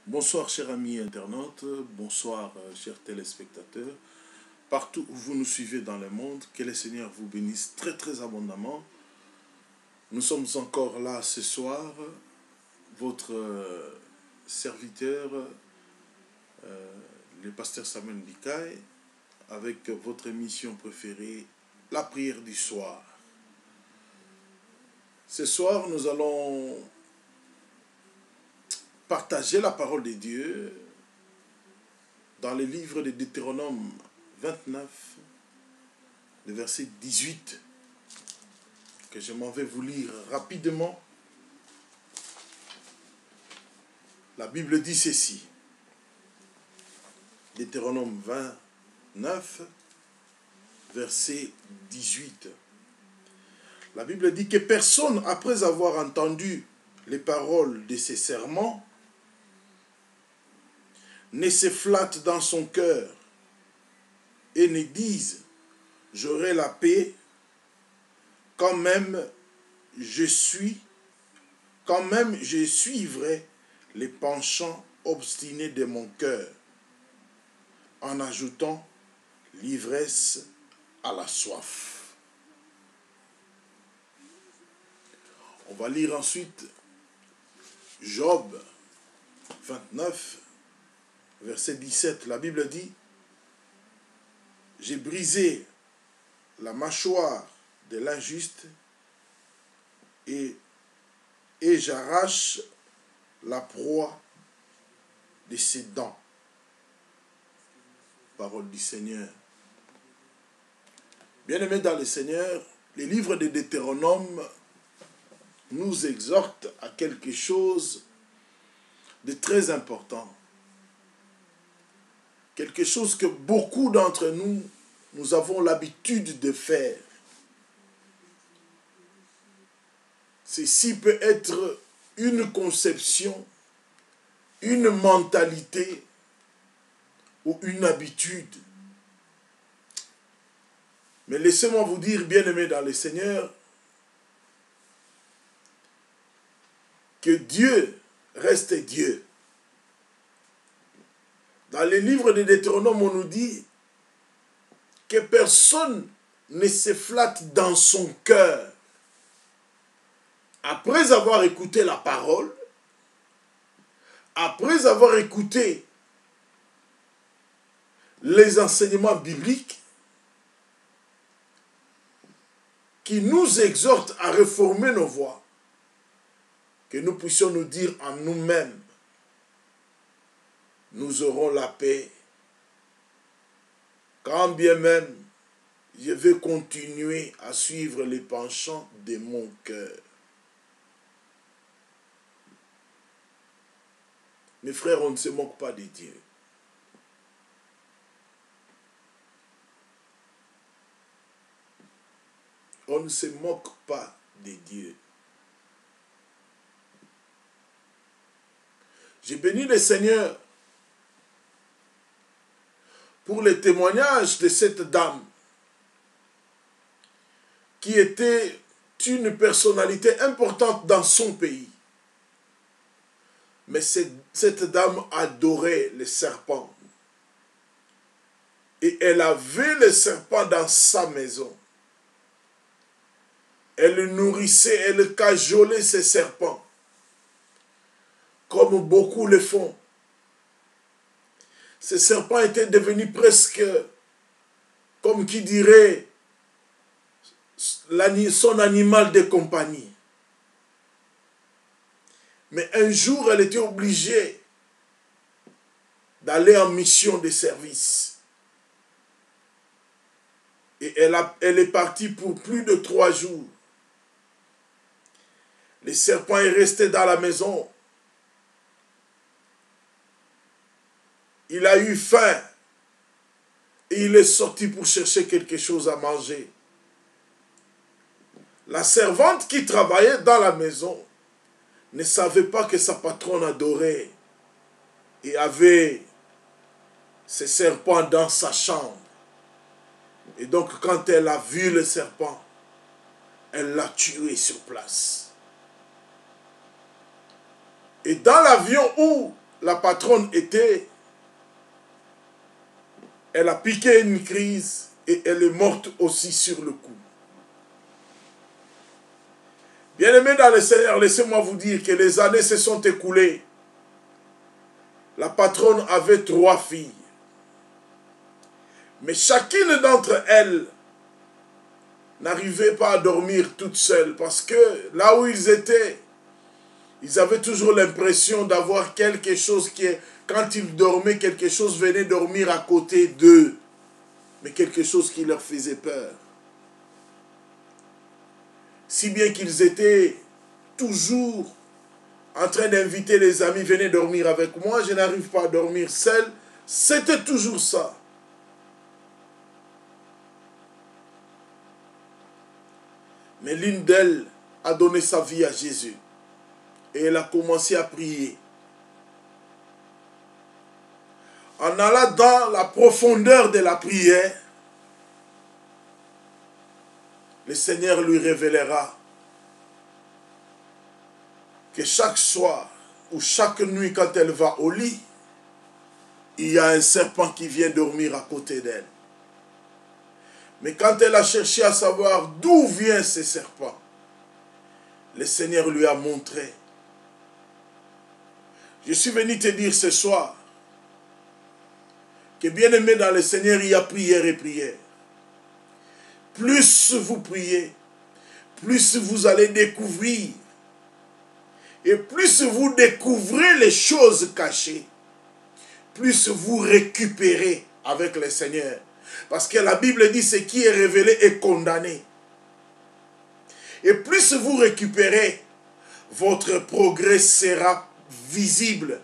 Bonsoir chers amis internautes, bonsoir chers téléspectateurs. Partout où vous nous suivez dans le monde, que le Seigneur vous bénisse très abondamment. Nous sommes encore là ce soir, votre serviteur, le pasteur Samuel Bikaï, avec votre émission préférée, la prière du soir. Ce soir, nous allons partager la parole de Dieu dans le livre de Deutéronome 29, le verset 18, que je m'en vais vous lire rapidement. La Bible dit ceci, Deutéronome 29, verset 18. La Bible dit que personne, après avoir entendu les paroles de ces serments, ne se flatte dans son cœur et ne dise « J'aurai la paix quand même je suivrai les penchants obstinés de mon cœur, en ajoutant l'ivresse à la soif. » On va lire ensuite Job 29, verset 17. La Bible dit « J'ai brisé la mâchoire de l'injuste et j'arrache la proie de ses dents. » Parole du Seigneur. Bien-aimés dans le Seigneur, le livre de Deutéronome nous exhorte à quelque chose de très important. Quelque chose que beaucoup d'entre nous avons l'habitude de faire. Ceci peut être une conception, une mentalité ou une habitude. Mais laissez-moi vous dire, bien-aimés dans le Seigneur, que Dieu reste Dieu. Dans les livres de Deutéronome, on nous dit que personne ne se flatte dans son cœur. Après avoir écouté la parole, après avoir écouté les enseignements bibliques qui nous exhortent à réformer nos voies, que nous puissions nous dire en nous-mêmes, nous aurons la paix, quand bien même je vais continuer à suivre les penchants de mon cœur. Mes frères, on ne se moque pas de Dieu. On ne se moque pas de Dieu. J'ai béni le Seigneur pour le témoignage de cette dame qui était une personnalité importante dans son pays. Mais cette dame adorait les serpents. Et elle avait les serpents dans sa maison. Elle nourrissait, elle cajolait ces serpents, comme beaucoup le font. Ces serpents étaient devenus presque, comme qui dirait, son animal de compagnie. Mais un jour, elle était obligée d'aller en mission de service. Et elle est partie pour plus de 3 jours. Le serpent est resté dans la maison. Il a eu faim. Et il est sorti pour chercher quelque chose à manger. La servante qui travaillait dans la maison ne savait pas que sa patronne adorait et avait ce serpent dans sa chambre. Et donc quand elle a vu le serpent, elle l'a tué sur place. Et dans l'avion où la patronne était, elle a piqué une crise et elle est morte aussi sur le coup. Bien-aimés dans le Seigneur, laissez-moi vous dire que les années se sont écoulées. La patronne avait 3 filles. Mais chacune d'entre elles n'arrivait pas à dormir toute seule parce que là où ils étaient, ils avaient toujours l'impression d'avoir quelque chose qui est... Quand ils dormaient, quelque chose venait dormir à côté d'eux. Mais quelque chose qui leur faisait peur. Si bien qu'ils étaient toujours en train d'inviter les amis, venez dormir avec moi, je n'arrive pas à dormir seul. C'était toujours ça. Mais l'une d'elles a donné sa vie à Jésus. Et elle a commencé à prier. En allant dans la profondeur de la prière, le Seigneur lui révélera que chaque soir ou chaque nuit quand elle va au lit, il y a un serpent qui vient dormir à côté d'elle. Mais quand elle a cherché à savoir d'où vient ce serpent, le Seigneur lui a montré. Je suis venu te dire ce soir que bien aimé dans le Seigneur, il y a prière et prière. Plus vous priez, plus vous allez découvrir. Et plus vous découvrez les choses cachées, plus vous récupérez avec le Seigneur. Parce que la Bible dit ce qui est révélé est condamné. Et plus vous récupérez, votre progrès sera visible.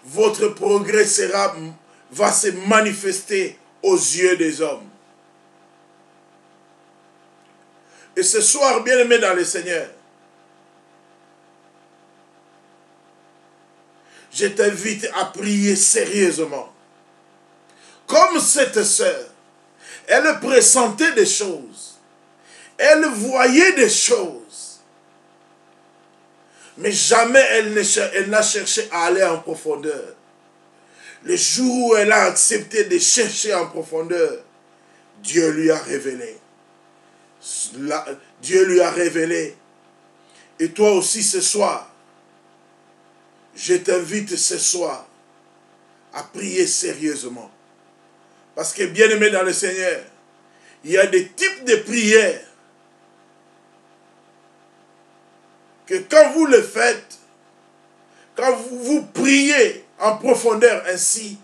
Votre progrès va se manifester aux yeux des hommes. Et ce soir, bien-aimé dans le Seigneur, je t'invite à prier sérieusement. Comme cette sœur, elle pressentait des choses. Elle voyait des choses. Mais jamais elle n'a cherché à aller en profondeur. Le jour où elle a accepté de chercher en profondeur, Dieu lui a révélé. Dieu lui a révélé. Et toi aussi ce soir, je t'invite ce soir à prier sérieusement. Parce que bien aimé dans le Seigneur, il y a des types de prières que quand vous le faites, quand vous priez en profondeur ainsi,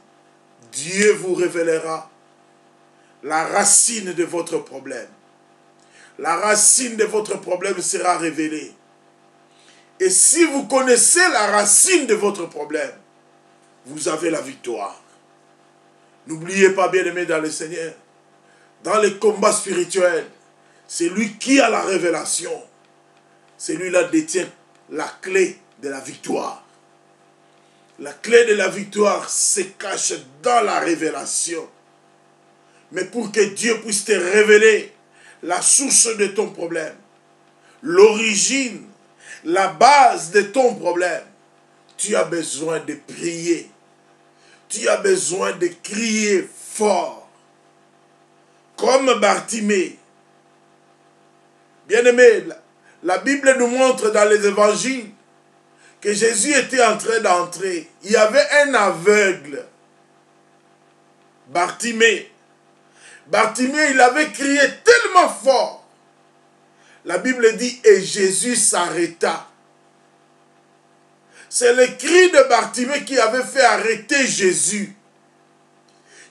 Dieu vous révélera la racine de votre problème. La racine de votre problème sera révélée. Et si vous connaissez la racine de votre problème, vous avez la victoire. N'oubliez pas, bien-aimé dans le Seigneur, dans les combats spirituels, c'est lui qui a la révélation. Celui-là détient la clé de la victoire. La clé de la victoire se cache dans la révélation. Mais pour que Dieu puisse te révéler la source de ton problème, l'origine, la base de ton problème, tu as besoin de prier. Tu as besoin de crier fort. Comme Bartimée. Bien-aimé, la Bible nous montre dans les évangiles que Jésus était en train d'entrer. Il y avait un aveugle. Bartimée. Bartimée, il avait crié tellement fort. La Bible dit, et Jésus s'arrêta. C'est le cri de Bartimée qui avait fait arrêter Jésus.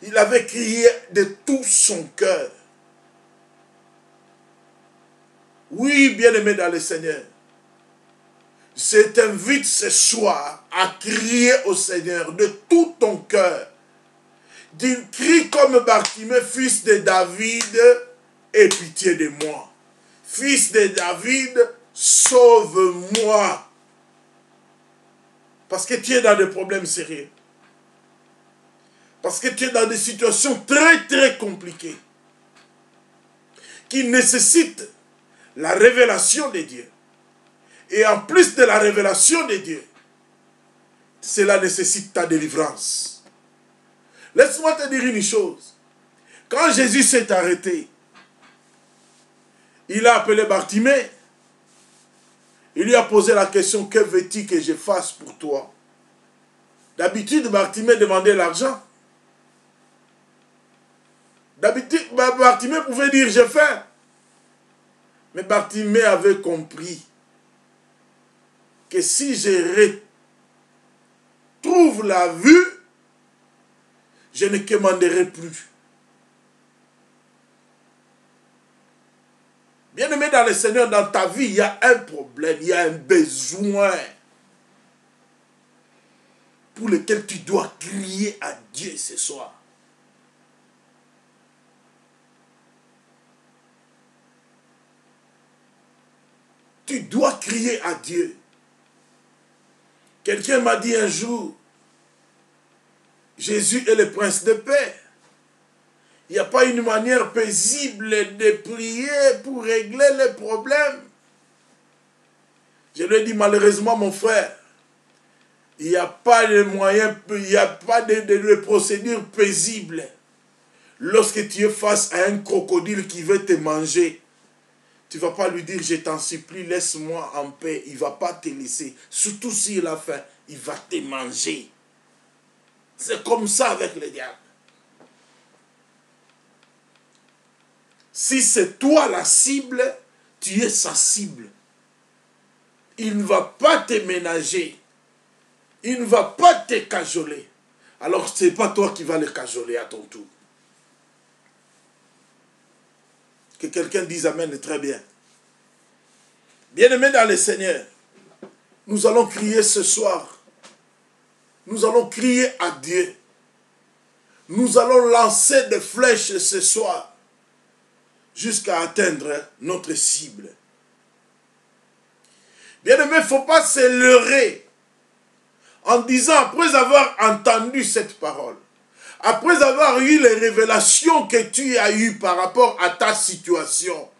Il avait crié de tout son cœur. Oui, bien-aimé dans le Seigneur, je t'invite ce soir à crier au Seigneur de tout ton cœur. Dis, crie comme Bartimée, fils de David, aie pitié de moi. Fils de David, sauve-moi. Parce que tu es dans des problèmes sérieux. Parce que tu es dans des situations très très compliquées. Qui nécessitent la révélation de Dieu. Et en plus de la révélation de Dieu, cela nécessite ta délivrance. Laisse-moi te dire une chose. Quand Jésus s'est arrêté, il a appelé Bartimée. Il lui a posé la question, que veux-tu que je fasse pour toi? D'habitude, Bartimée demandait l'argent. D'habitude, Bartimée pouvait dire, je fais. Mais Bartimée avait compris que si je retrouve la vue, je ne commanderai plus. Bien-aimé dans le Seigneur, dans ta vie, il y a un problème, il y a un besoin pour lequel tu dois crier à Dieu ce soir. Tu dois crier à Dieu. Quelqu'un m'a dit un jour, Jésus est le prince de paix. Il n'y a pas une manière paisible de prier pour régler les problèmes. Je lui ai dit, malheureusement, mon frère, il n'y a pas de moyens, il n'y a pas de procédure paisible. Lorsque tu es face à un crocodile qui veut te manger, tu ne vas pas lui dire, je t'en supplie, laisse-moi en paix. Il ne va pas te laisser. Surtout s'il a faim, il va te manger. C'est comme ça avec le diable. Si c'est toi la cible, tu es sa cible. Il ne va pas te ménager. Il ne va pas te cajoler. Alors ce n'est pas toi qui vas le cajoler à ton tour. Que quelqu'un dise Amen, très bien. Bien-aimés dans le Seigneur, nous allons crier ce soir. Nous allons crier à Dieu. Nous allons lancer des flèches ce soir jusqu'à atteindre notre cible. Bien-aimés, il ne faut pas se leurrer en disant, après avoir entendu cette parole, après avoir eu les révélations que tu as eues par rapport à ta situation,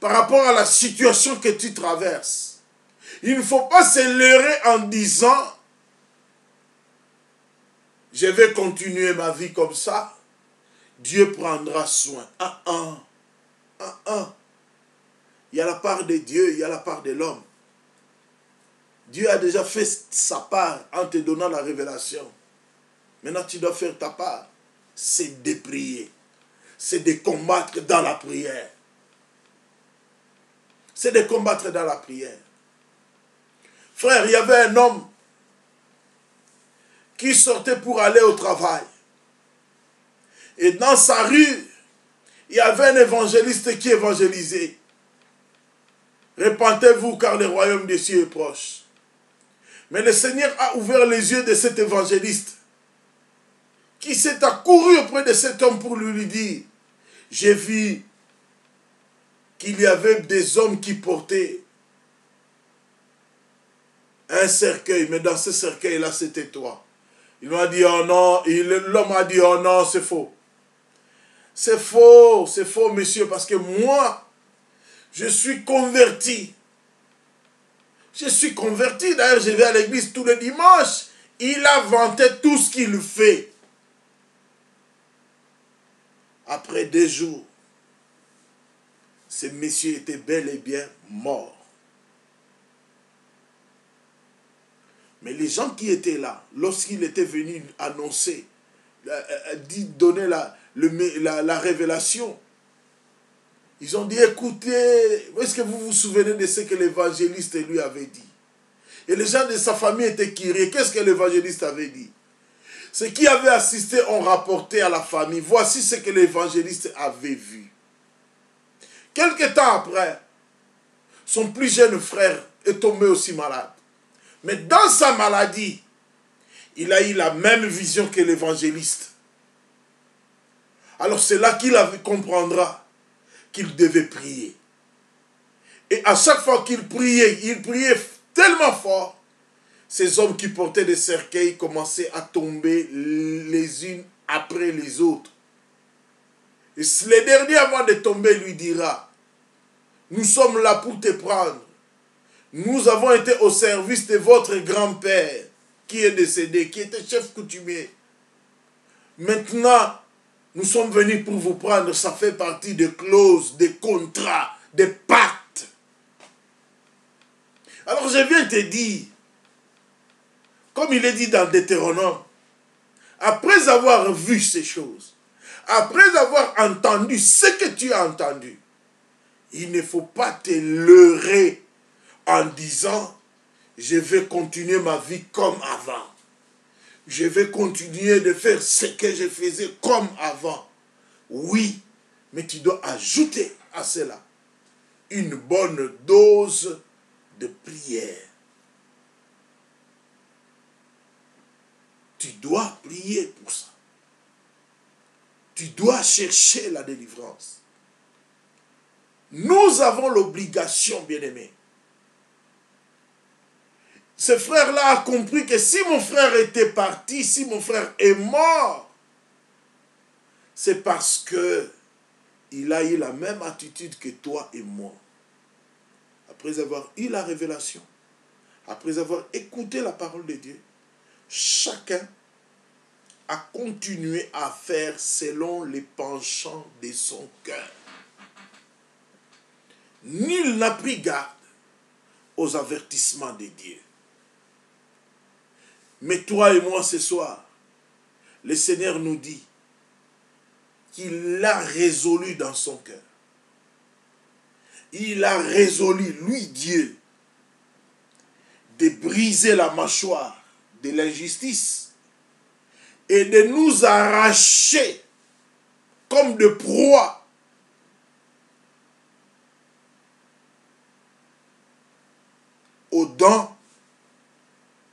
par rapport à la situation que tu traverses, il ne faut pas se leurrer en disant, je vais continuer ma vie comme ça, Dieu prendra soin. Il y a la part de Dieu, il y a la part de l'homme. Dieu a déjà fait sa part en te donnant la révélation. Maintenant, tu dois faire ta part. C'est de prier. C'est de combattre dans la prière. C'est de combattre dans la prière. Frère, il y avait un homme qui sortait pour aller au travail. Et dans sa rue, il y avait un évangéliste qui évangélisait. Repentez-vous car le royaume des cieux est proche. Mais le Seigneur a ouvert les yeux de cet évangéliste qui s'est accouru auprès de cet homme pour lui dire, j'ai vu qu'il y avait des hommes qui portaient un cercueil, mais dans ce cercueil-là, c'était toi. Il m'a dit, oh non, l'homme a dit, oh non, c'est faux. C'est faux, monsieur, parce que moi, je suis converti. Je suis converti, d'ailleurs, je vais à l'église tous les dimanches. Il a vanté tout ce qu'il fait. Après 2 jours, ce monsieur était bel et bien mort. Mais les gens qui étaient là, lorsqu'il était venu annoncer, donner la révélation, ils ont dit, écoutez, est-ce que vous vous souvenez de ce que l'évangéliste lui avait dit? Et les gens de sa famille étaient curieux. Qu'est-ce que l'évangéliste avait dit? Ceux qui avaient assisté ont rapporté à la famille, voici ce que l'évangéliste avait vu. Quelque temps après, son plus jeune frère est tombé aussi malade. Mais dans sa maladie, il a eu la même vision que l'évangéliste. Alors c'est là qu'il comprendra qu'il devait prier. Et à chaque fois qu'il priait tellement fort, ces hommes qui portaient des cercueils commençaient à tomber les unes après les autres. Et le dernier avant de tomber lui dira, nous sommes là pour te prendre. Nous avons été au service de votre grand-père. qui est décédé, qui était chef coutumier. Maintenant, nous sommes venus pour vous prendre, ça fait partie des clauses, des contrats, des pactes. Alors je viens te dire, comme il est dit dans Deutéronome, après avoir vu ces choses, après avoir entendu ce que tu as entendu, il ne faut pas te leurrer en disant, je vais continuer ma vie comme avant. Je vais continuer de faire ce que je faisais comme avant. Oui, mais tu dois ajouter à cela une bonne dose de prière. Tu dois prier pour ça. Tu dois chercher la délivrance. Nous avons l'obligation, bien-aimés. Ce frère-là a compris que si mon frère était parti, si mon frère est mort, c'est parce que il a eu la même attitude que toi et moi. Après avoir eu la révélation, après avoir écouté la parole de Dieu, chacun a continué à faire selon les penchants de son cœur. Nul n'a pris garde aux avertissements de Dieu. Mais toi et moi ce soir, le Seigneur nous dit qu'il a résolu dans son cœur. Il a résolu, lui Dieu, de briser la mâchoire de l'injustice et de nous arracher comme de proie aux dents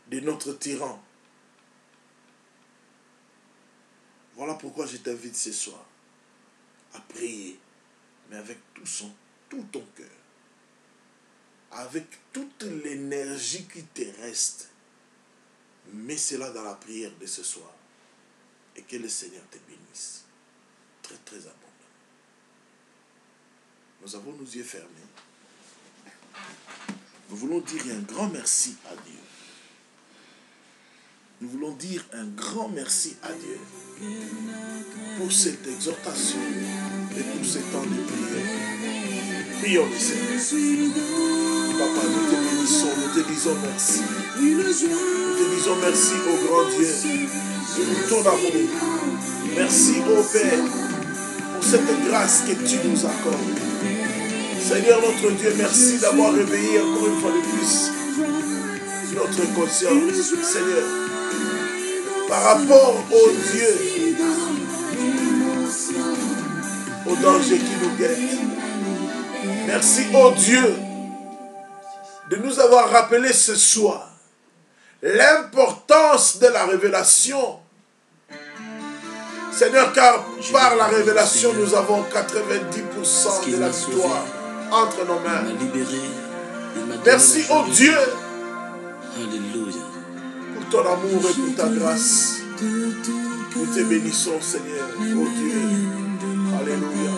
de notre tyran. Voilà pourquoi je t'invite ce soir à prier, mais avec tout ton cœur, avec toute l'énergie qui te reste. Mets cela dans la prière de ce soir et que le Seigneur te bénisse très très abondamment. Nous avons nos yeux fermés. Nous voulons dire un grand merci à Dieu. Nous voulons dire un grand merci à Dieu pour cette exhortation et pour ce temps de prière. Prions le Seigneur. Papa, nous te bénissons, nous te disons merci. Nous te disons merci au grand Dieu pour ton amour. Merci au Père pour cette grâce que tu nous accordes. Seigneur notre Dieu, merci d'avoir réveillé encore une fois de plus notre conscience, Seigneur, par rapport au Dieu, au danger qui nous guette. Merci au Dieu de nous avoir rappelé ce soir l'importance de la révélation. Seigneur, car par la révélation, nous avons 90% de la victoire entre nos mains. Merci au Dieu pour ton amour et pour ta grâce. Nous te bénissons, Seigneur, oh Dieu. Alléluia.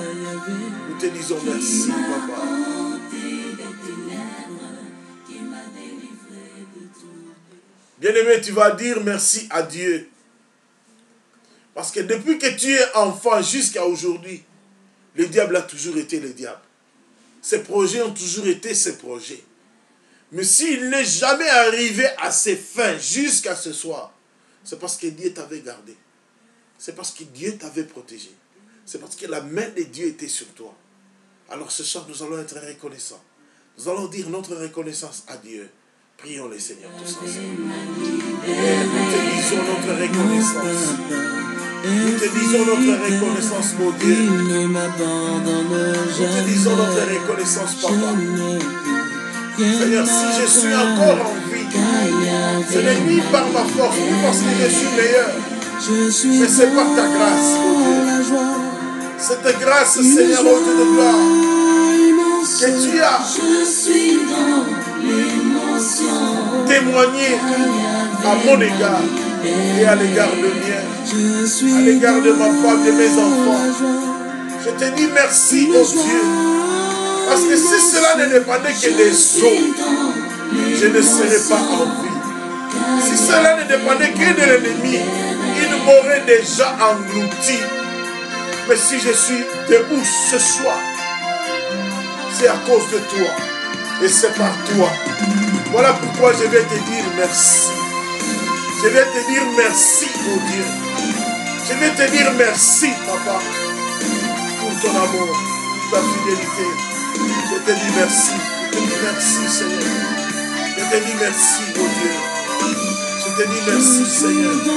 Nous te disons merci, Papa. Bien-aimé, tu vas dire merci à Dieu. Parce que depuis que tu es enfant jusqu'à aujourd'hui, le diable a toujours été le diable. Ses projets ont toujours été ses projets. Mais s'il n'est jamais arrivé à ses fins jusqu'à ce soir, c'est parce que Dieu t'avait gardé. C'est parce que Dieu t'avait protégé. C'est parce que la main de Dieu était sur toi. Alors ce soir, nous allons être reconnaissants. Nous allons dire notre reconnaissance à Dieu. Prions le Seigneur tous ensemble. Et nous te disons notre reconnaissance. Nous te disons notre reconnaissance, mon Dieu. Nous te disons notre reconnaissance, Papa. Seigneur, si je suis encore en vie, ce n'est ni par ma force, ni parce que je suis meilleur, mais c'est par ta grâce, mon Dieu. Cette grâce, Seigneur, au Dieu de gloire, que tu as témoigné à mon égard et à l'égard de mien, à l'égard de ma femme, de mes enfants. Je te dis merci, oh Dieu, parce que si cela ne dépendait que des autres, je ne serais pas en vie. Si cela ne dépendait que de l'ennemi, il m'aurait déjà englouti. Mais si je suis debout ce soir, c'est à cause de toi. Et c'est par toi. Voilà pourquoi je vais te dire merci. Je vais te dire merci, oh Dieu. Je vais te dire merci, papa, pour ton amour, ta fidélité. Je te dis merci. Je te dis merci, Seigneur. Je te dis merci, oh Dieu. Je te dis merci, Seigneur. Je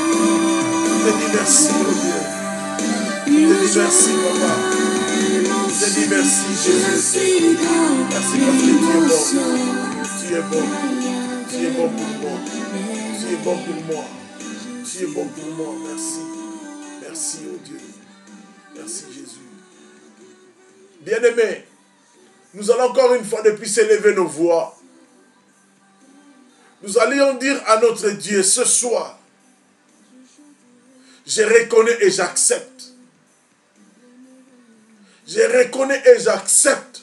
te dis merci, oh Dieu. Je te dis merci, papa. Je te dis merci, Jésus. Merci parce que tu es bon. Tu es bon. Tu es bon pour moi. Tu es bon pour moi. Tu es bon pour moi. Merci. Merci, oh Dieu. Merci, Jésus. Bien-aimés, nous allons encore une fois depuis s'élever nos voix. Nous allions dire à notre Dieu ce soir, je reconnais et j'accepte. Je reconnais et j'accepte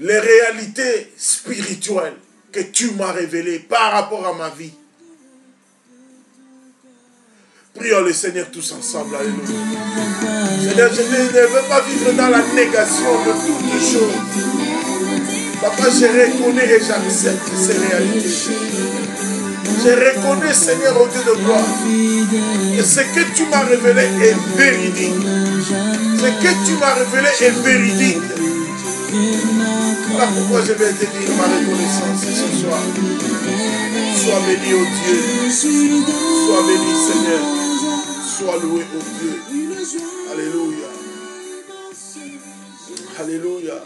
les réalités spirituelles que tu m'as révélées par rapport à ma vie. Prions le Seigneur tous ensemble. Alléluia. Seigneur, je ne veux pas vivre dans la négation de toutes choses. Papa, je reconnais et j'accepte ces réalités. Je reconnais, Seigneur, au Dieu de gloire, que ce que tu m'as révélé est véridique. Ce que tu m'as révélé est véridique. Voilà pourquoi je vais te dire ma reconnaissance ce soir. Sois béni, ô Dieu. Sois béni, Seigneur. Sois loué, ô Dieu. Alléluia. Alléluia.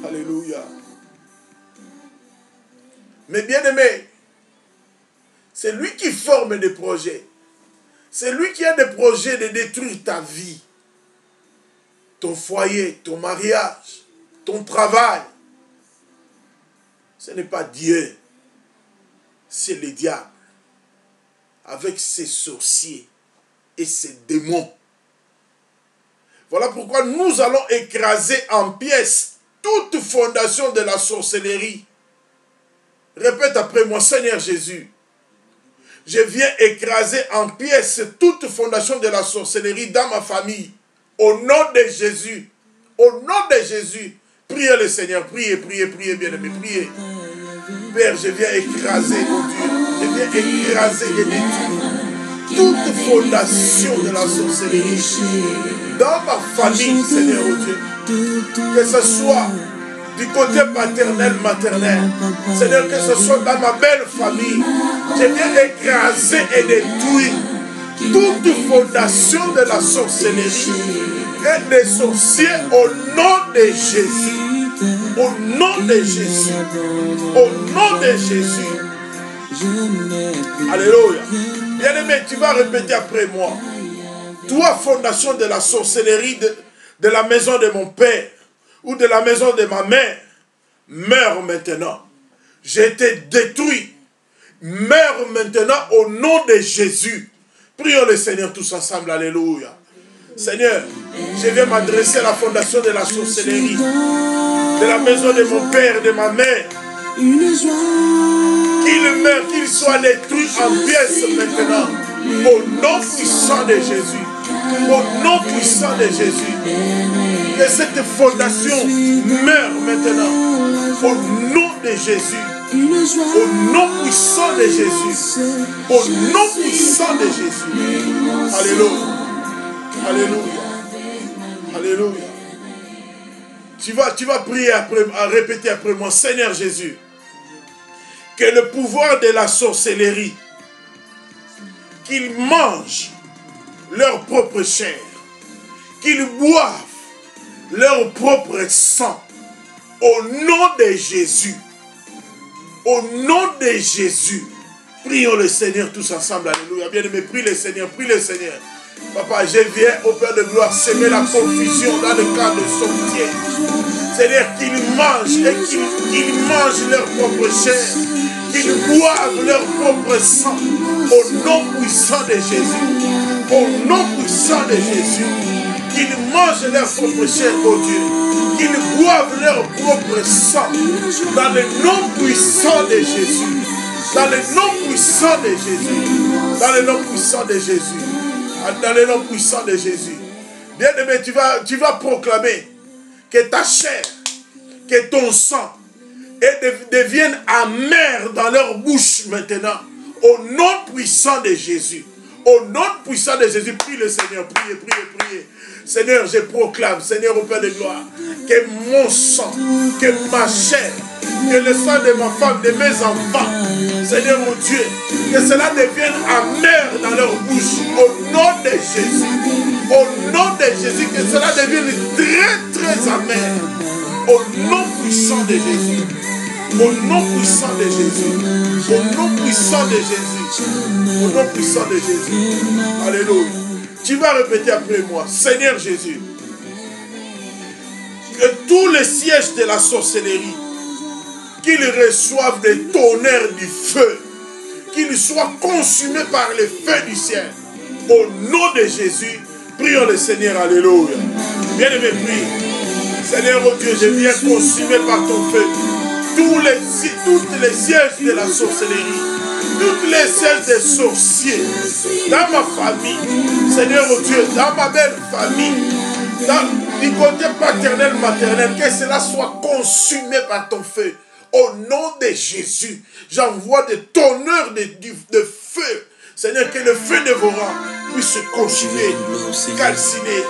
Alléluia. Mais bien aimé, c'est lui qui forme des projets. C'est lui qui a des projets de détruire ta vie, ton foyer, ton mariage, ton travail. Ce n'est pas Dieu, c'est le diable, avec ses sorciers et ses démons. Voilà pourquoi nous allons écraser en pièces toute fondation de la sorcellerie. Répète après moi, Seigneur Jésus, je viens écraser en pièces toute fondation de la sorcellerie dans ma famille. Au nom de Jésus. Au nom de Jésus. Priez le Seigneur. Priez, priez, priez, bien-aimés. Priez. Père, je viens écraser, oh Dieu. Je viens écraser et détruire toute fondation de la sorcellerie dans ma famille, Seigneur, oh Dieu. Que ce soit du côté paternel, maternel. Seigneur, que ce soit dans ma belle famille. Je viens écraser et détruire toute fondation de la sorcellerie et des sorciers au nom de Jésus. Au nom de Jésus. Au nom de Jésus. Alléluia. Bien-aimé, tu vas répéter après moi. Toi, fondation de la sorcellerie de la maison de mon père ou de la maison de ma mère, meurs maintenant. Je t'ai détruit. Meurs maintenant au nom de Jésus. Prions le Seigneur tous ensemble. Alléluia. Seigneur, je viens m'adresser à la fondation de la sorcellerie, de la maison de mon père, de ma mère. Qu'il meure, qu'il soit détruit en pièces maintenant. Au nom puissant de Jésus. Au nom puissant de Jésus. Que cette fondation meure maintenant. Au nom de Jésus. Au nom puissant de Jésus. Au nom puissant de Jésus. Alléluia. Alléluia. Alléluia. Tu vas prier après, à répéter après moi. Seigneur Jésus, que le pouvoir de la sorcellerie, qu'ils mangent leur propre chair, qu'ils boivent leur propre sang, au nom de Jésus. Au nom de Jésus. Prions le Seigneur tous ensemble. Alléluia. Bien-aimé, prie le Seigneur, prie le Seigneur. Papa, je viens au Père de gloire semer la confusion dans le camp de sorciers. Seigneur, qu'ils mangent et qu'ils mangent leur propre chair, qu'ils boivent leur propre sang, au nom puissant de Jésus. Au nom puissant de Jésus. qu'ils mangent leur propre chair, oh Dieu, qu'ils boivent leur propre sang, dans le nom puissant de Jésus, dans le nom puissant de Jésus, dans le nom puissant de Jésus, dans le nom puissant de Jésus. Bien-aimé, tu vas proclamer que ta chair, que ton sang deviennent amers dans leur bouche maintenant, au nom puissant de Jésus. Au nom puissant de Jésus, prie le Seigneur, priez, priez, priez. Seigneur, je proclame, Seigneur, au Père de gloire, que mon sang, que ma chair, que le sang de ma femme, de mes enfants, Seigneur mon Dieu, que cela devienne amer dans leur bouche, au nom de Jésus. Au nom de Jésus, que cela devienne très, très amer. Au nom puissant de Jésus. Au nom puissant de Jésus. Au nom puissant de Jésus. Au nom puissant de Jésus. Alléluia. Tu vas répéter après moi. Seigneur Jésus, que tous les sièges de la sorcellerie, qu'ils reçoivent des tonnerres du feu, qu'ils soient consumés par le feu du ciel. Au nom de Jésus, prions le Seigneur. Alléluia. Bien-aimé, prie. Seigneur, oh Dieu, je viens consumer par ton feu toutes les sièges de la sorcellerie, toutes les sièges des sorciers, dans ma famille, Seigneur, oh Dieu, dans ma belle famille, du côté paternel, maternel, que cela soit consumé par ton feu. Au nom de Jésus, j'envoie des tonneurs de feu, Seigneur, que le feu dévorant puisse se consumer, calciner.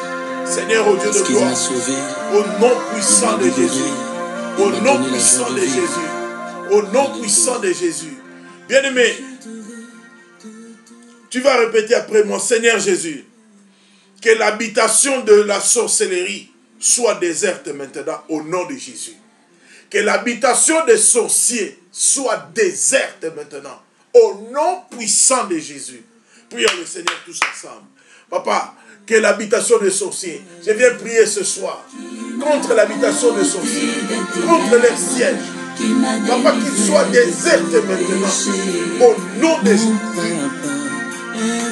Seigneur, au Dieu de gloire, au nom puissant de Jésus, au nom puissant de Jésus, au nom puissant de Jésus. Bien-aimé, tu vas répéter après moi, Seigneur Jésus, que l'habitation de la sorcellerie soit déserte maintenant, au nom de Jésus. Que l'habitation des sorciers soit déserte maintenant, au nom puissant de Jésus. Prions le Seigneur tous ensemble. Papa, que l'habitation des sorciers, je viens prier ce soir contre l'habitation des sorciers, contre leur siège. Papa, qu'ils soient désertés maintenant, au nom de Jésus.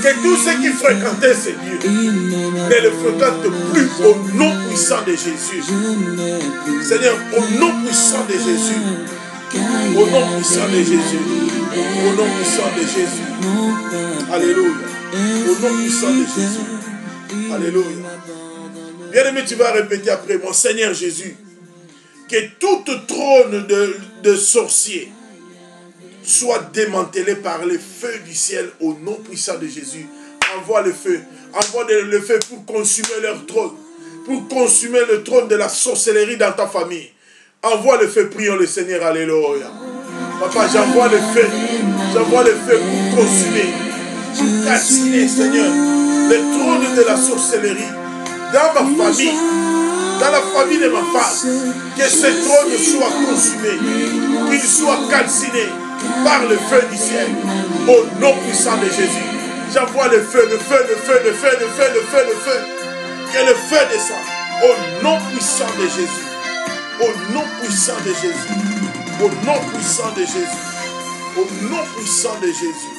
Que tous ceux qui fréquentaient ces lieux ne le fréquentent plus au nom puissant de Jésus. Seigneur, au nom puissant de Jésus. Au nom puissant de Jésus. Au nom puissant de Jésus. Alléluia. Au nom puissant de Jésus. Alléluia. Bien-aimé, tu vas répéter après moi, Seigneur Jésus, que toute trône de sorciers soit démantelé par le feu du ciel au nom puissant de Jésus. Envoie le feu pour consumer leur trône, pour consumer le trône de la sorcellerie dans ta famille. Envoie le feu, prions le Seigneur, alléluia. Papa, j'envoie le feu pour consumer, pour calciner, Seigneur, le trône de la sorcellerie dans ma famille, dans la famille de ma femme, que ce trône soit consumé, qu'il soit calciné par le feu du ciel, au nom puissant de Jésus. J'envoie le feu, que le feu descende, au nom puissant de Jésus, au nom puissant de Jésus, au nom puissant de Jésus, au nom puissant de Jésus.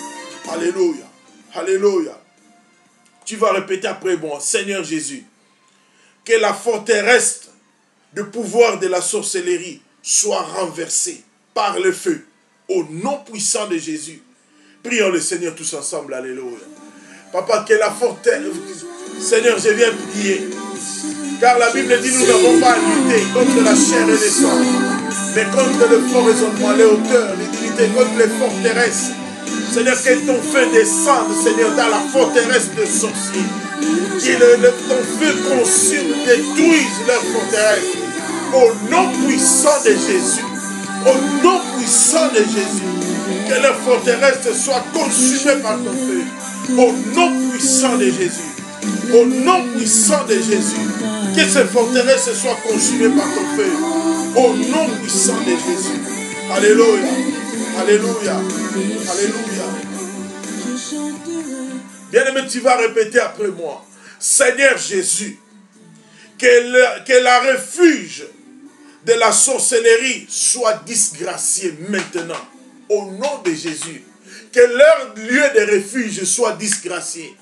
Alléluia, alléluia. Tu vas répéter après moi, Seigneur Jésus, que la forteresse de pouvoir de la sorcellerie soit renversée par le feu, au nom puissant de Jésus. Prions le Seigneur tous ensemble, alléluia. Papa, que la forteresse, Seigneur, je viens prier, car la Bible dit, nous n'avons pas à lutter contre la chair et le sang, mais contre le fort raisonnement, les hauteurs, les dignités, contre les forteresses. Seigneur, que ton feu descende, Seigneur, dans la forteresse de sorciers. Que ton feu consume, détruise leur forteresse. Au nom puissant de Jésus. Au nom puissant de Jésus. Que leur forteresse soit consumée par ton feu. Au nom puissant de Jésus. Au nom puissant de Jésus. Que ces forteresses soient consumées par ton feu. Au nom puissant de Jésus. Alléluia. Alléluia. Alléluia. Bien-aimé, tu vas répéter après moi. Seigneur Jésus, que la refuge de la sorcellerie soit disgracié maintenant. Au nom de Jésus. Que leur lieu de refuge soit disgracié.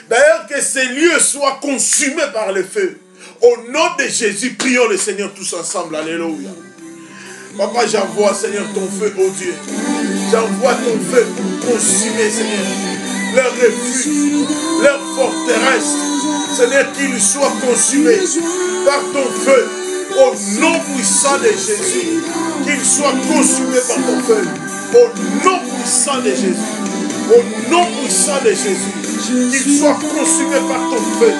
D'ailleurs, que ces lieux soient consumés par le feu. Au nom de Jésus, prions le Seigneur tous ensemble. Alléluia. Papa, j'envoie, Seigneur, ton feu, oh Dieu. J'envoie ton feu pour consumer, Seigneur, leur refuge, leur forteresse. Seigneur, qu'ils soient consumés par ton feu. Au nom puissant de Jésus, qu'ils soient consumés par ton feu. Au nom puissant de Jésus. Au nom puissant de Jésus, qu'ils soient consumés par ton feu.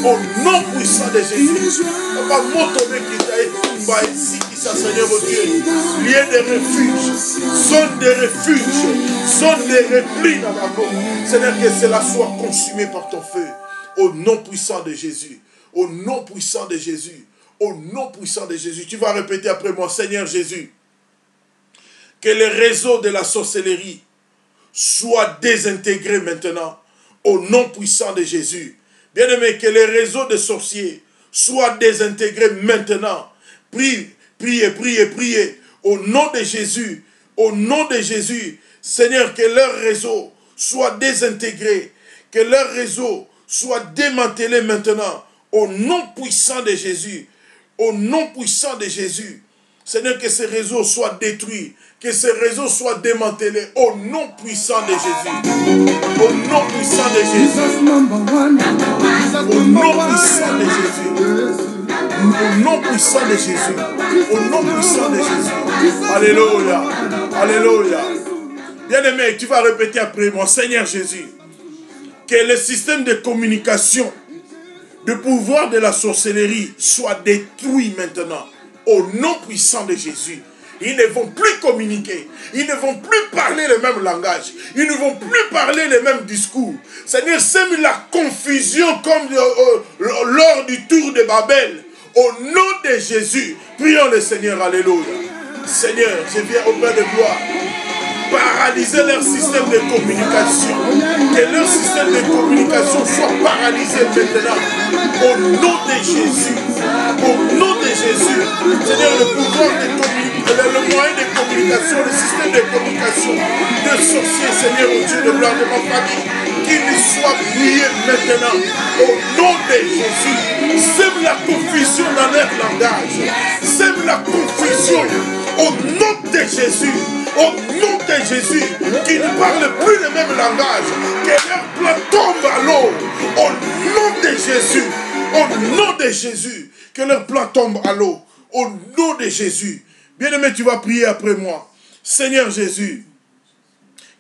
Au nom puissant de Jésus. Papa, montre-moi qui t'a été ici, qui s'est Seigneur, oh Dieu. Lieu de refuge, zone de refuge, zone de repli dans ma peau. Seigneur, que cela soit consumé par ton feu. Au nom puissant de Jésus. Au nom puissant de Jésus. Au nom puissant de Jésus. Tu vas répéter après moi, Seigneur Jésus, que le réseau de la sorcellerie soit désintégré maintenant. Au nom puissant de Jésus. Bien-aimé, que les réseaux de sorciers soient désintégrés maintenant. Priez, priez, priez, priez. Au nom de Jésus. Au nom de Jésus. Seigneur, que leur réseau soit désintégré. Que leur réseau soit démantelé maintenant. Au nom puissant de Jésus. Au nom puissant de Jésus. Seigneur, que ces réseaux soient détruits. Que ces réseaux soient démantelés. Au nom puissant de Jésus. Au nom puissant de Jésus. Au nom puissant de Jésus. Au nom puissant de Jésus. Au nom puissant de Jésus. Alléluia. Alléluia. Bien-aimé, tu vas répéter après moi. Seigneur Jésus, que le système de communication, de pouvoir de la sorcellerie soit détruit maintenant. Au nom puissant de Jésus. Ils ne vont plus communiquer. Ils ne vont plus parler le même langage. Ils ne vont plus parler les mêmes discours. Seigneur, sème la confusion comme lors du tour de Babel. Au nom de Jésus, prions le Seigneur. Alléluia. Seigneur, je viens auprès de gloire. Paralyser leur système de communication. Que leur système de communication soit paralysé maintenant. Au nom de Jésus. Au nom de Jésus. Seigneur, le pouvoir de communication, le moyen de communication, le système de communication de sorciers, Seigneur, au Dieu de gloire de ma famille, qu'il soit brillé maintenant. Au nom de Jésus. Sème la confusion dans leur langage. Sème la confusion. Au nom de Jésus. Au nom de Jésus, qui ne parle plus le même langage, que leur plan tombe à l'eau. Au nom de Jésus, au nom de Jésus, que leur plan tombe à l'eau. Au nom de Jésus. Bien-aimé, tu vas prier après moi. Seigneur Jésus,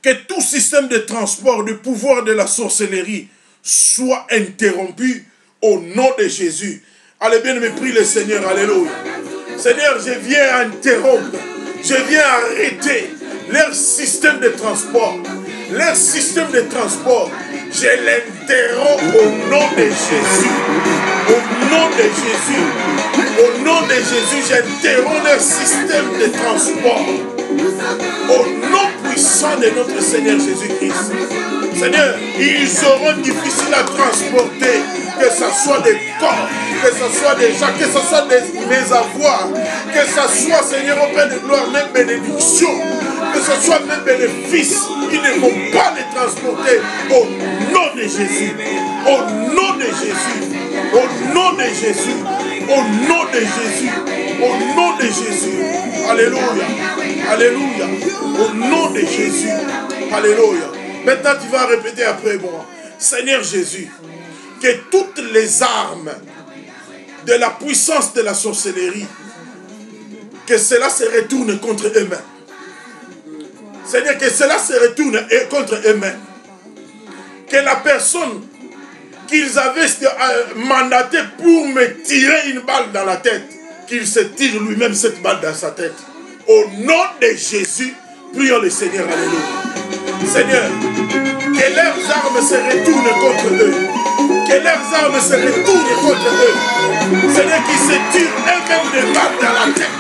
que tout système de transport, de pouvoir de la sorcellerie soit interrompu au nom de Jésus. Allez, bien-aimé, prie le Seigneur. Alléluia. Seigneur, je viens interrompre. Je viens arrêter leur système de transport. Leur système de transport, je l'interromps au nom de Jésus. Au nom de Jésus. Au nom de Jésus, j'interromps leur système de transport. Au nom puissant de notre Seigneur Jésus-Christ. Seigneur, ils auront difficile à transporter, que ce soit des corps, que ce soit des gens, que ce soit mes avoirs, que ce soit, Seigneur, au Père de gloire, même bénédiction, que ce soit même bénéfice, ils ne vont pas les transporter au nom de Jésus, au nom de Jésus, au nom de Jésus, au nom de Jésus, au nom de Jésus. Alléluia, alléluia, au nom de Jésus, alléluia. Maintenant, tu vas répéter après moi. Seigneur Jésus, que toutes les armes de la puissance de la sorcellerie, que cela se retourne contre eux-mêmes. Seigneur, que cela se retourne contre eux-mêmes. Que la personne qu'ils avaient mandaté pour me tirer une balle dans la tête, qu'il se tire lui-même cette balle dans sa tête. Au nom de Jésus, prions le Seigneur. Alléluia. Seigneur, que leurs armes se retournent contre eux. Que leurs armes se retournent contre eux. Seigneur, qu'ils se tirent eux-mêmes des balles dans la tête.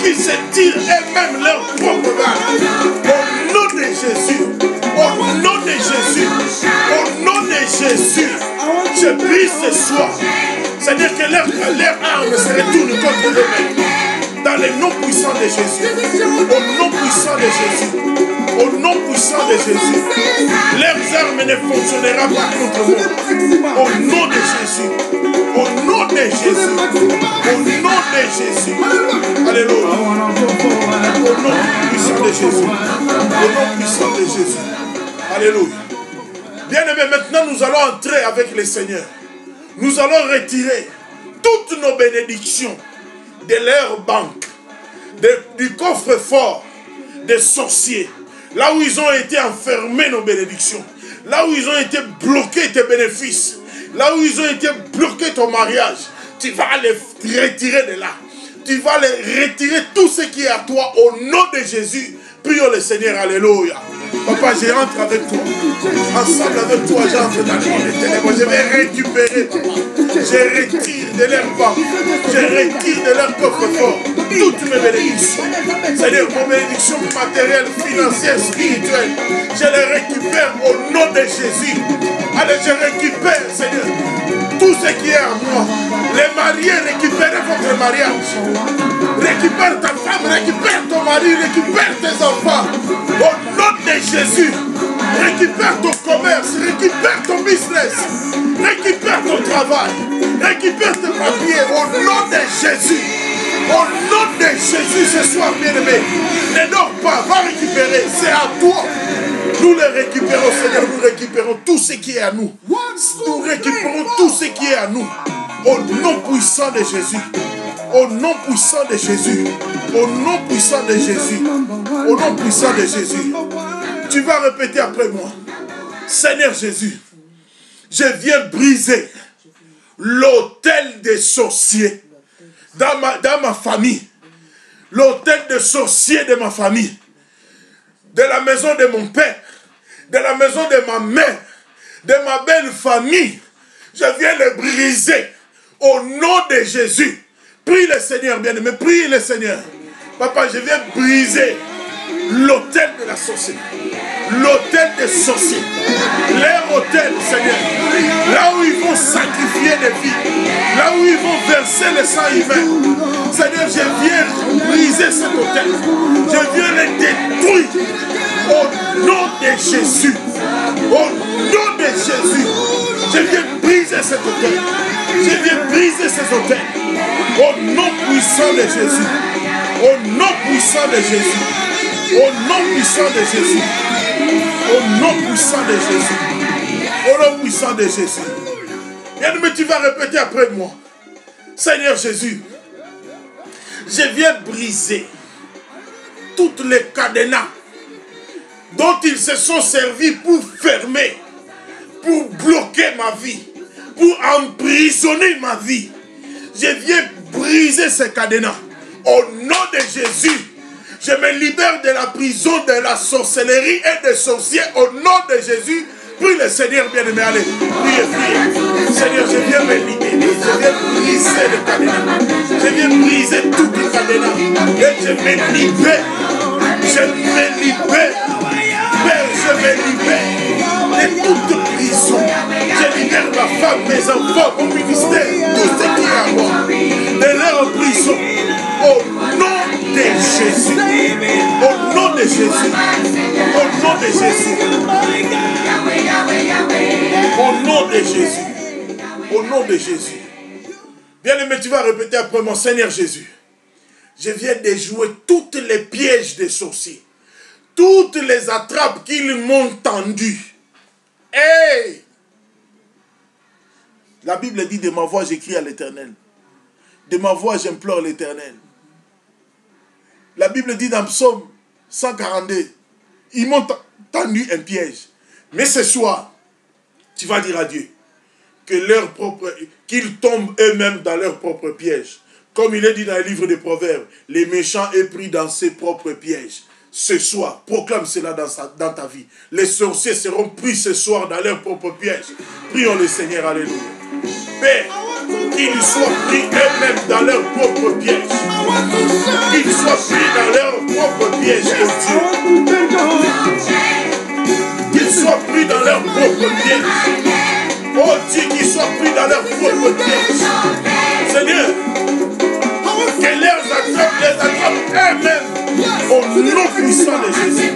Qu'ils se tirent eux-mêmes leurs propres balles. Au nom de Jésus. Au nom de Jésus. Au nom de Jésus. Je prie ce soir. Seigneur, que leurs armes se retournent contre eux-mêmes. Dans le nom puissant de Jésus. Au nom puissant de Jésus. Au nom puissant de Jésus. Leurs armes ne fonctionneront pas contre moi. Au nom de Jésus. Au nom de Jésus. Au nom de Jésus. Alléluia. Au nom puissant de Jésus. Au nom puissant de Jésus. Alléluia. Bien-aimés, maintenant nous allons entrer avec le Seigneur. Nous allons retirer toutes nos bénédictions de leur banque, du coffre-fort des sorciers, là où ils ont été enfermés nos bénédictions, là où ils ont été bloqués tes bénéfices, là où ils ont été bloqués ton mariage. Tu vas les retirer de là. Tu vas les retirer tout ce qui est à toi au nom de Jésus. Prions le Seigneur, alléluia. Papa, je rentre avec toi. Ensemble avec toi, j'entre dans le monde des ténèbres. Je vais récupérer, papa. Je retire de leur banque. Je retire de leur coffre-fort toutes mes bénédictions. C'est-à-dire mes bénédictions matérielles, financières, spirituelles. Je les récupère au nom de Jésus. Allez, je récupère, Seigneur, tout ce qui est à moi. Les mariés, récupérez votre mariage. Récupère ta femme, récupère ton mari, récupère tes enfants. Au nom de Jésus, récupère ton commerce, récupère ton business, récupère ton travail, récupère tes papiers. Au nom de Jésus, au nom de Jésus, ce soir, bien-aimé, ne dors pas, va récupérer, c'est à toi. Nous les récupérons, Seigneur, nous récupérons tout ce qui est à nous. Nous récupérons tout ce qui est à nous. Au nom puissant de Jésus. Au nom puissant de Jésus. Au nom puissant de Jésus. Au nom puissant de Jésus. Tu vas répéter après moi. Seigneur Jésus, je viens briser l'autel des sorciers dans ma famille. L'autel des sorciers de ma famille. De la maison de mon père, de la maison de ma mère, de ma belle famille. Je viens le briser au nom de Jésus. Prie le Seigneur, bien-aimé, prie le Seigneur. Papa, je viens briser l'autel de la sorcellerie, l'autel des sorciers, leur autel, Seigneur, là où ils vont sacrifier des vies, là où ils vont verser le sang humain. Seigneur, je viens briser cet autel, je viens le détruire au nom de Jésus, au nom de Jésus. Je viens briser cet autel, je viens briser ces autels, au nom puissant de Jésus, au nom puissant de Jésus. Au nom puissant de Jésus. Au nom puissant de Jésus. Au nom puissant de Jésus. Bien-aimé, tu vas répéter après moi. Seigneur Jésus, je viens briser toutes les cadenas dont ils se sont servis pour fermer, pour bloquer ma vie, pour emprisonner ma vie. Je viens briser ces cadenas. Au nom de Jésus. Je me libère de la prison de la sorcellerie et des sorciers au nom de Jésus. Prie le Seigneur bien-aimé, allez, priez, priez. Seigneur, je viens me libérer, je viens briser les cadenas. Je viens briser toutes les cadenas. Et je me libère. Je me libère. Père, je me libère de toute prison. Je libère ma femme, mes enfants, mon ministère, tout ce qui est à moi. De leur prison. Au nom de Jésus. Au nom de Jésus. Au nom de Jésus. Au nom de Jésus. Au nom de Jésus. Bien-aimé, tu vas répéter après mon Seigneur Jésus. Je viens déjouer toutes les pièges des sorciers. Toutes les attrapes qu'ils m'ont tendues. Hey! La Bible dit, de ma voix j'écris à l'Éternel. De ma voix j'implore l'Éternel. La Bible dit dans Psaume 142, ils m'ont tendu un piège. Mais ce soir, tu vas dire à Dieu qu'ils tombent eux-mêmes dans leur propre piège. Comme il est dit dans le livre des Proverbes, les méchants est pris dans ses propres pièges. Ce soir, proclame cela dans ta vie. Les sorciers seront pris ce soir dans leur propre piège. Prions le Seigneur, alléluia. Père, qu'ils soient pris eux-mêmes dans leur propre piège. Qu'ils soient pris dans leur propre piège, oh Dieu. Qu'ils soient pris dans leur propre piège. Oh Dieu, qu'ils soient pris dans leur propre piège. Seigneur, que leurs attrapes les attrapent eux-mêmes. Au nom puissant de Jésus.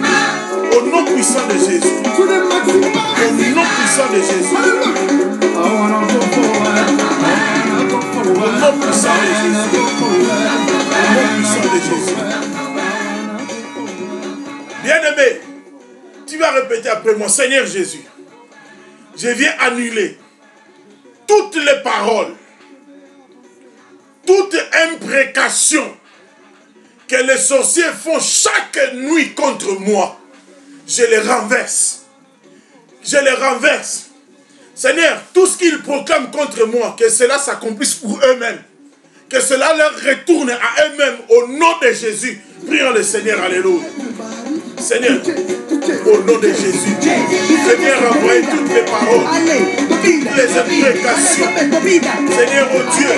répéter après moi, Seigneur Jésus, je viens annuler toutes les paroles, toute imprécation que les sorciers font chaque nuit contre moi. Je les renverse. Je les renverse. Seigneur, tout ce qu'ils proclament contre moi, que cela s'accomplisse pour eux-mêmes. Que cela leur retourne à eux-mêmes au nom de Jésus. Prions le Seigneur, alléluia. Seigneur, au nom de Jésus, je viens renvoyer toutes les paroles, toutes les imprécations, Seigneur, oh Dieu,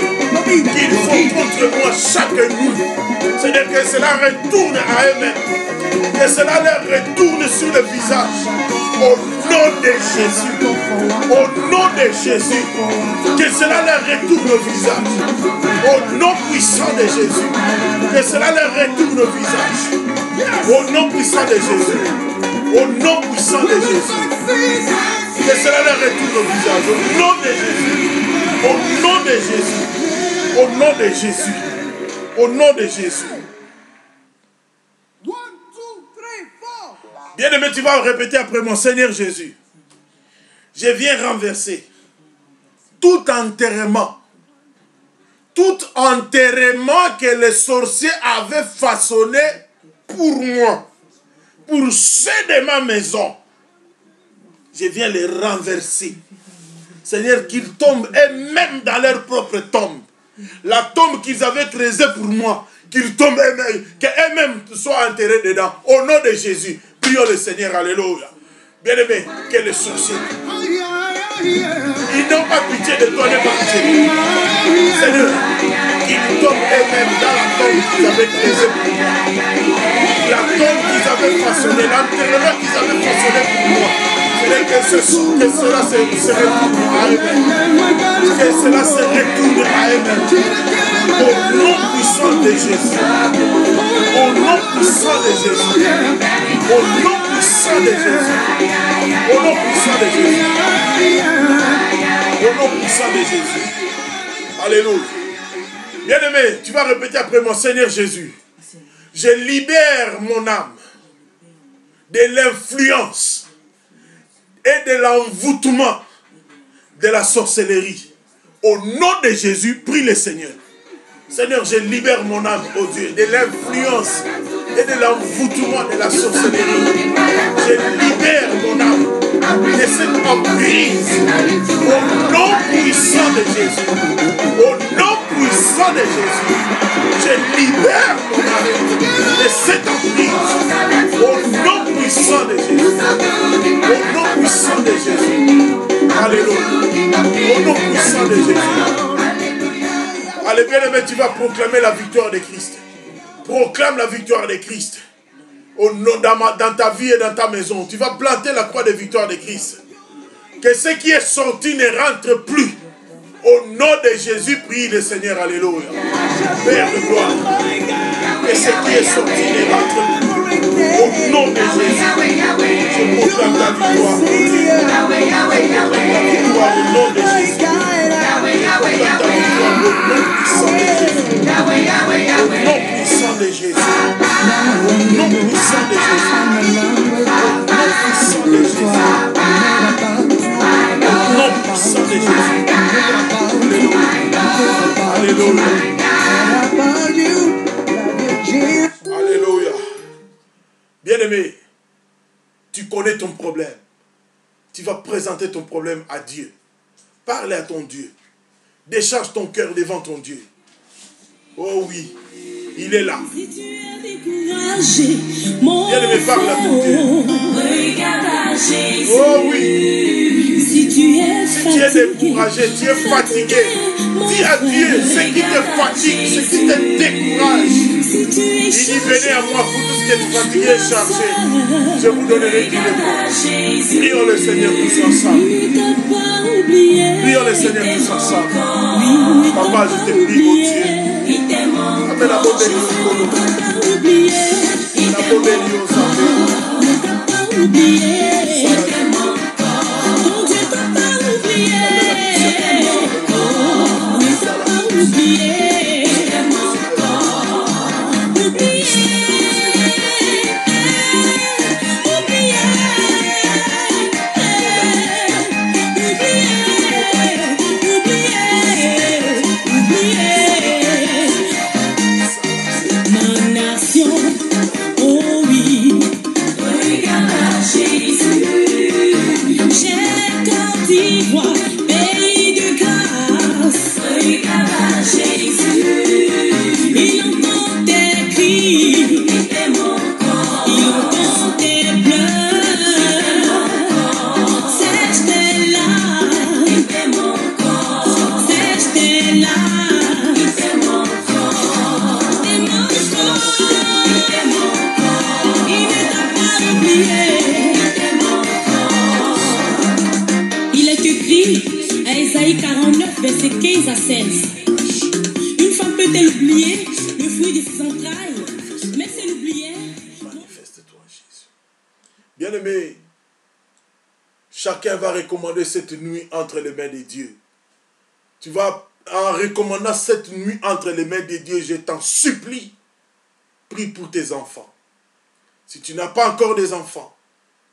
qu'ils font contre moi chaque nuit. Seigneur, que cela retourne à eux-mêmes, que cela leur retourne sur le visage. Au nom de Jésus, au nom de Jésus, que cela leur retourne au visage. Au nom puissant de Jésus, que cela leur retourne au visage. Au nom puissant de Jésus, au nom puissant de Jésus, que cela leur retourne au visage. Au nom de Jésus, au nom de Jésus, au nom de Jésus, au nom de Jésus. Bien-aimé, tu vas répéter après moi, Seigneur Jésus, je viens renverser tout enterrement que les sorciers avaient façonné pour moi, pour ceux de ma maison. Je viens les renverser. Seigneur, qu'ils tombent eux-mêmes dans leur propre tombe. La tombe qu'ils avaient creusée pour moi, qu'ils tombent eux-mêmes, qu'eux-mêmes soient enterrés dedans. Au nom de Jésus, prions le Seigneur, alléluia. Bien-aimé, que les sorciers, ils n'ont pas pitié de toi, n'importe qui. Seigneur, qu'ils tombent eux-mêmes dans la tombe qu'ils avaient creusée pour moi. La tombe qu'ils avaient façonnée, l'enterrement qu'ils avaient façonné pour moi. Que cela se retourne à eux-mêmes. Que cela se retourne à eux-mêmes. Au nom puissant de Jésus. Au nom puissant de Jésus. Au nom puissant de Jésus. Au nom puissant de Jésus. Au nom puissant de Jésus. Alléluia. Bien-aimé, tu vas répéter après moi, Seigneur Jésus. Je libère mon âme de l'influence et de l'envoûtement de la sorcellerie. Au nom de Jésus, prie le Seigneur. Seigneur, je libère mon âme, oh Dieu, de l'influence et de l'envoûtement de la sorcellerie. Je libère mon âme de cette emprise. Au nom puissant de Jésus. Au nom puissant de Jésus. Je libère mon âme de cette emprise. Au nom puissant de Jésus. Au nom puissant de Jésus. Alléluia. Au nom puissant de Jésus. Allez, bien-aimé, tu vas proclamer la victoire de Christ. Proclame la victoire de Christ. Dans ta vie et dans ta maison. Tu vas planter la croix de victoire de Christ. Que ce qui est sorti ne rentre plus. Au nom de Jésus, prie le Seigneur. Alléluia. Père de gloire. Que ce qui est sorti ne rentre plus. Au nom de Jésus. Je proclame ta victoire. La victoire au nom de Jésus. Ta victoire au nom puissant de Jésus. Au nom puissant de Jésus. Au nom puissant de Jésus. Au nom puissant de Jésus. Au nom puissant de Jésus. Alléluia. Alléluia. Bien-aimé, tu connais ton problème. Tu vas présenter ton problème à Dieu. Parle à ton Dieu. Décharge ton cœur devant ton Dieu. Oh oui, il est là. Bien-aimé, parle à ton Dieu. Oh oui. Si tu es découragé, tu es fatigué, dis à Dieu ce qui te fatigue, ce qui te décourage. Il dit, venez à moi, vous tous qui êtes fatigués et chargés, je vous donnerai du repos. Prions le Seigneur tous ensemble. Prions le Seigneur tous ensemble. Papa, je te prie, oh Dieu. Appelle la bonne bénédiction. La bonne bénédiction. cesse. Une femme peut-elle oublier le fruit de ses entrailles? Mais si elle oubliait... Manifeste-toi, Jésus. Bien-aimé, chacun va recommander cette nuit entre les mains de Dieu. Tu vas, en recommandant cette nuit entre les mains de Dieu, je t'en supplie, prie pour tes enfants. Si tu n'as pas encore des enfants,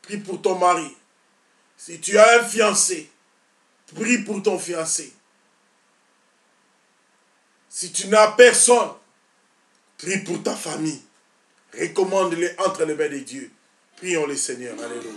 prie pour ton mari. Si tu as un fiancé, prie pour ton fiancé. Si tu n'as personne, prie pour ta famille. Recommande-les entre les mains de Dieu. Prions le Seigneur. Alléluia.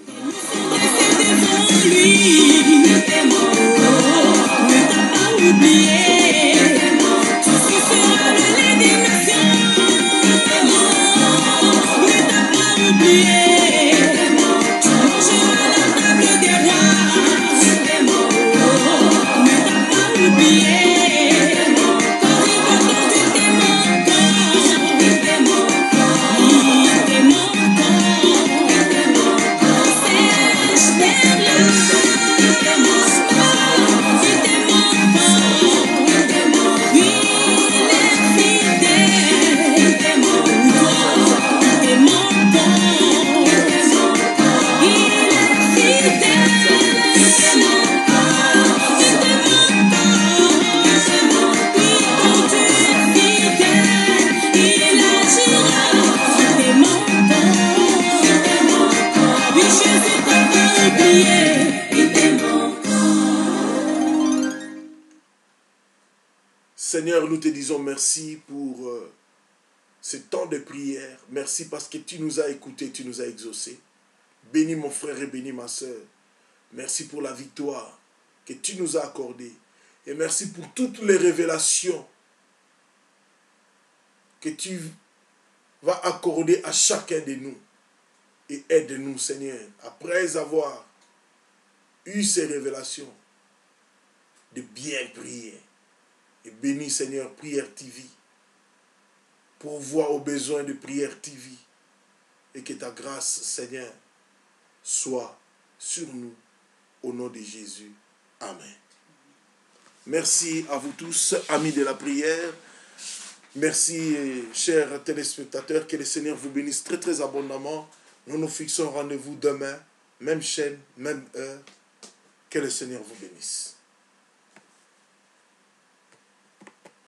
Seigneur, nous te disons merci pour ce temps de prière. Merci parce que tu nous as écoutés, tu nous as exaucés. Bénis mon frère et bénis ma soeur. Merci pour la victoire que tu nous as accordée. Et merci pour toutes les révélations que tu vas accorder à chacun de nous. Et aide-nous, Seigneur, après avoir eu ces révélations, de bien prier. Et bénis, Seigneur, Prière TV, pour voir aux besoins de Prière TV. Et que ta grâce, Seigneur, soit sur nous, au nom de Jésus. Amen. Merci à vous tous, amis de la prière. Merci, chers téléspectateurs. Que le Seigneur vous bénisse très, très abondamment. Nous nous fixons rendez-vous demain, même chaîne, même heure. Que le Seigneur vous bénisse.